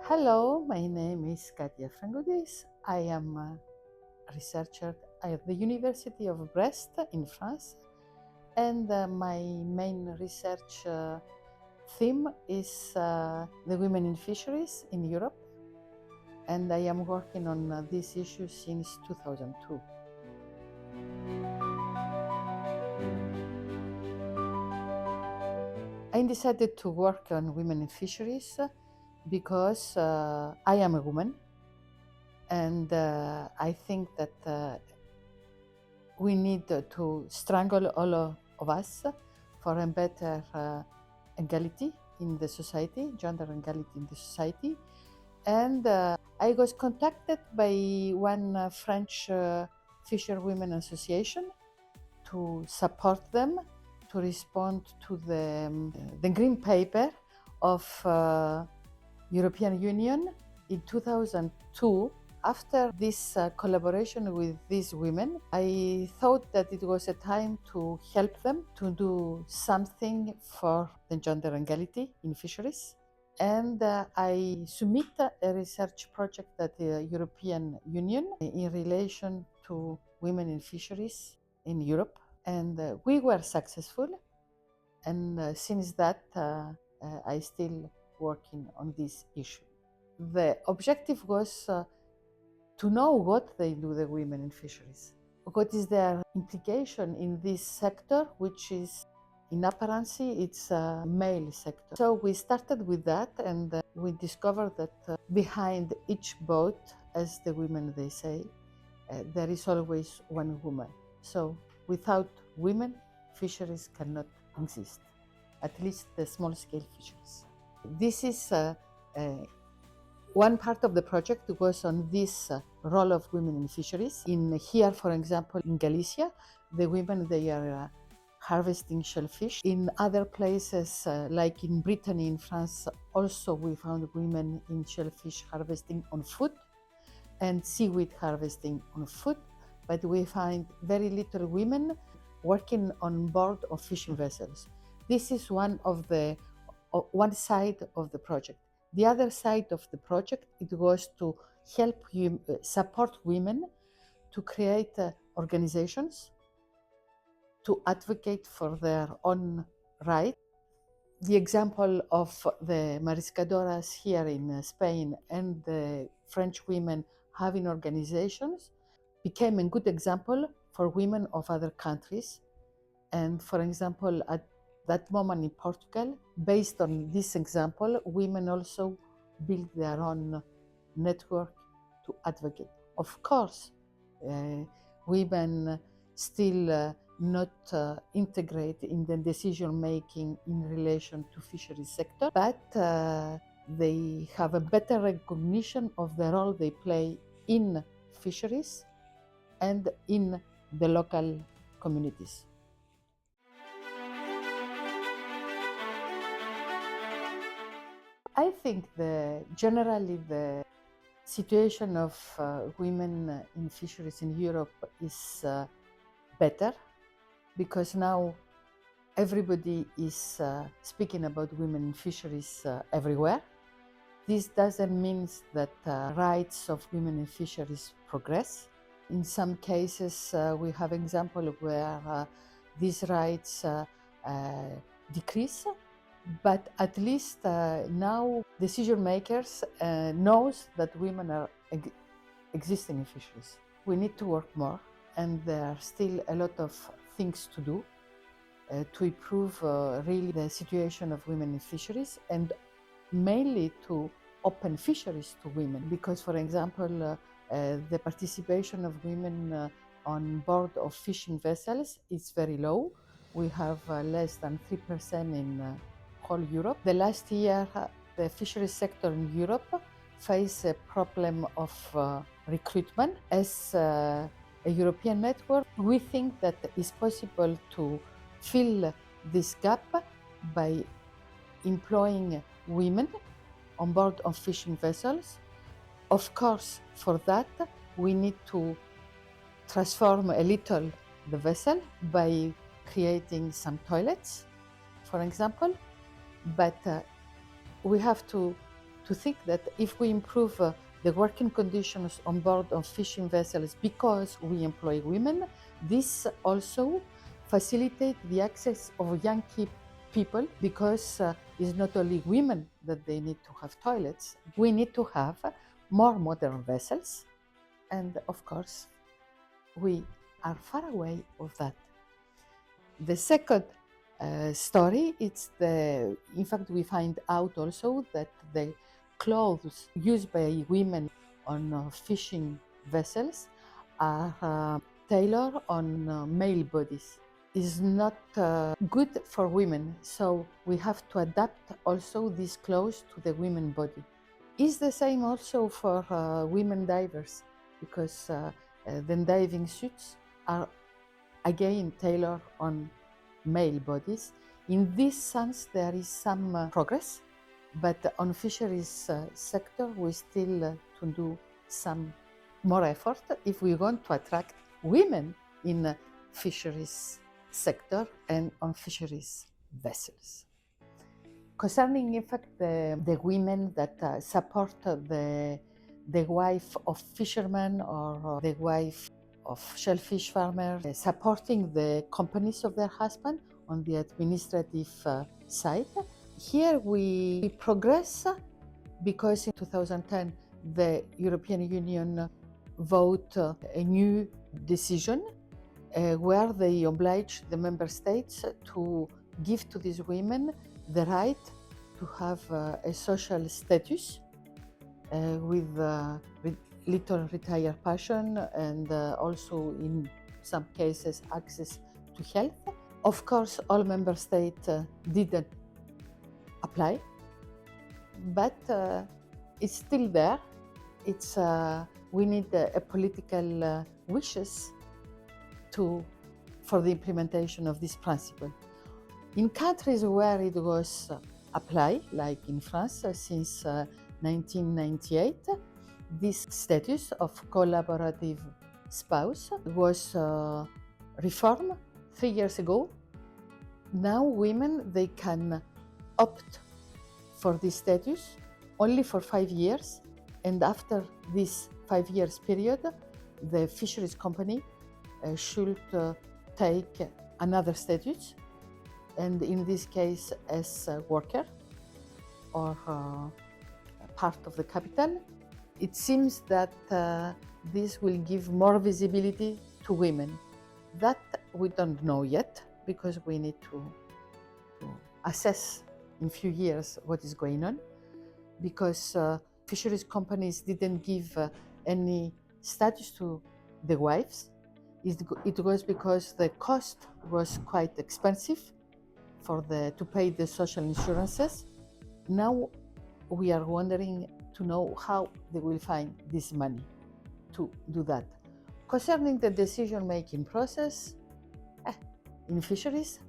Hello, my name is Katia Frangoudes. I am a researcher at the University of Brest in France, and my main research theme is the women in fisheries in Europe, and I am working on this issue since 2002. I decided to work on women in fisheries because I am a woman, and I think that we need to strangle all of us for a better equality in the society, gender equality in the society. And I was contacted by one French fisherwomen association to support them to respond to the green paper of European Union in 2002. After this collaboration with these women, I thought that it was a time to help them to do something for the gender equality in fisheries. And I submit a research project at the European Union in relation to women in fisheries in Europe. And we were successful. And since that, I still working on this issue. The objective was to know what they do, the women in fisheries. What is their implication in this sector, which is, in appearance, it's a male sector. So we started with that, and we discovered that behind each boat, as the women they say, there is always one woman. So without women, fisheries cannot exist, at least the small-scale fisheries. This is one part of the project was on this role of women in fisheries. In here, for example, in Galicia, the women, they are harvesting shellfish. In other places, like in Brittany, in France, also we found women in shellfish harvesting on foot and seaweed harvesting on foot, but we find very little women working on board of fishing vessels. This is one side of the project. The other side of the project, it was to help support women to create organizations, to advocate for their own rights. The example of the mariscadoras here in Spain and the French women having organizations became a good example for women of other countries. And for example, at that moment in Portugal, based on this example, women also build their own network to advocate. Of course, women still not integrate in the decision making in relation to fisheries sector, but they have a better recognition of the role they play in fisheries and in the local communities. I think generally the situation of women in fisheries in Europe is better, because now everybody is speaking about women in fisheries everywhere. This doesn't mean that rights of women in fisheries progress. In some cases, we have example where these rights decrease. But at least now decision makers knows that women are existing in fisheries. We need to work more, and there are still a lot of things to do to improve really the situation of women in fisheries, and mainly to open fisheries to women. Because, for example, the participation of women on board of fishing vessels is very low. We have less than 3% in whole Europe. The last year, the fisheries sector in Europe faced a problem of recruitment. As a European network, we think that it's possible to fill this gap by employing women on board of fishing vessels. Of course, for that, we need to transform a little the vessel by creating some toilets, for example. But we have to to think that if we improve the working conditions on board of fishing vessels because we employ women, this also facilitates the access of young people, because it's not only women that they need to have toilets. We need to have more modern vessels, and of course we are far away of that. The second story, in fact, we find out also that the clothes used by women on fishing vessels are tailored on male bodies. Is not good for women, so we have to adapt also these clothes to the women body. It's the same also for women divers, because the diving suits are again tailored on male bodies. In this sense, there is some progress, but on fisheries sector, we still to do some more effort if we want to attract women in fisheries sector and on fisheries vessels. Concerning, in fact, the women that support the wife of fishermen or the wife of shellfish farmers, supporting the companies of their husband on the administrative side. Here we progress because in 2010 the European Union voted a new decision where they oblige the member states to give to these women the right to have a social status with little retired pension and also in some cases access to health. Of course, all member states didn't apply, but it's still there. We need a political wishes for the implementation of this principle. In countries where it was applied, like in France since 1998, this status of collaborative spouse was reformed 3 years ago. Now women, they can opt for this status only for 5 years, and after this 5 years period, the fisheries company should take another status, and in this case as a worker or part of the capital. It seems that this will give more visibility to women. That we don't know yet, because we need to assess in few years what is going on, because fisheries companies didn't give any status to the wives. It was because the cost was quite expensive to pay the social insurances. Now we are wondering to know how they will find this money to do that. Concerning the decision-making process in fisheries,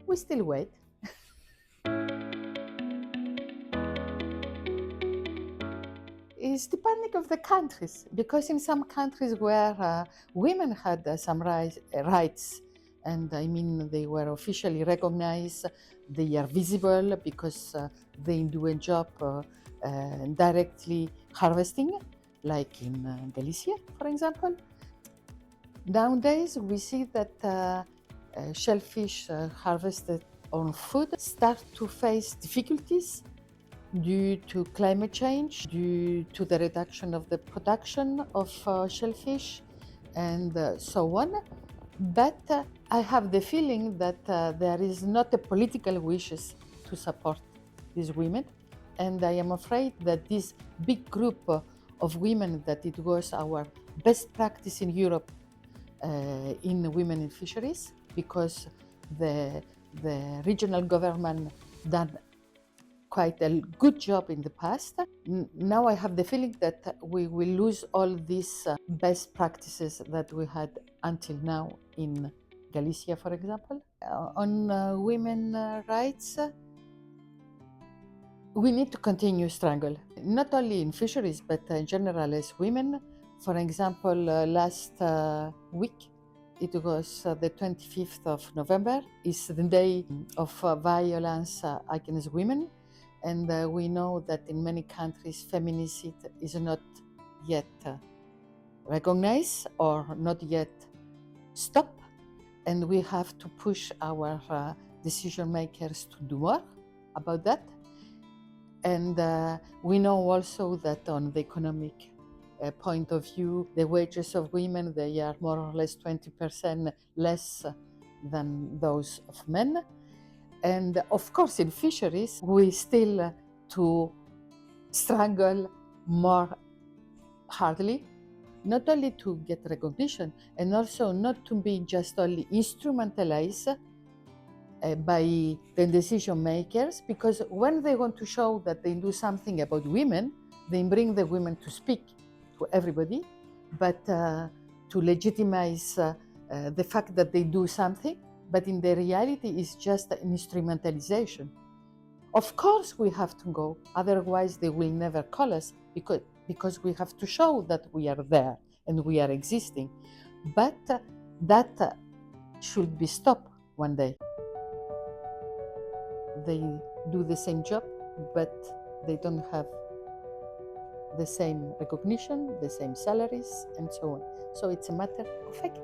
we still wait. It's depending of the countries, because in some countries where women had some rights, and I mean they were officially recognized, they are visible because they do a job directly harvesting, like in Galicia, for example. Nowadays we see that shellfish harvested on food start to face difficulties due to climate change, due to the reduction of the production of shellfish, and so on. But I have the feeling that there is not a political wishes to support these women, and I am afraid that this big group of women, that it was our best practice in Europe in women in fisheries, because the regional government done quite a good job in the past. Now I have the feeling that we will lose all these best practices that we had until now in Galicia, for example. On women rights, we need to continue struggle, not only in fisheries, but in general as women. For example, last week, it was the 25th of November, is the day of violence against women. And we know that in many countries, feminicide is not yet recognized or not yet stopped. And we have to push our decision makers to do more about that. And we know also that on the economic point of view, the wages of women, they are more or less 20% less than those of men. And of course, in fisheries, we still to struggle more hardly, not only to get recognition, and also not to be just only instrumentalized by the decision makers, because when they want to show that they do something about women, they bring the women to speak to everybody, but to legitimize the fact that they do something, but in the reality it's just an instrumentalization. Of course we have to go, otherwise they will never call us, because we have to show that we are there and we are existing. But that should be stopped one day. They do the same job, but they don't have the same recognition, the same salaries, and so on. So it's a matter of fact.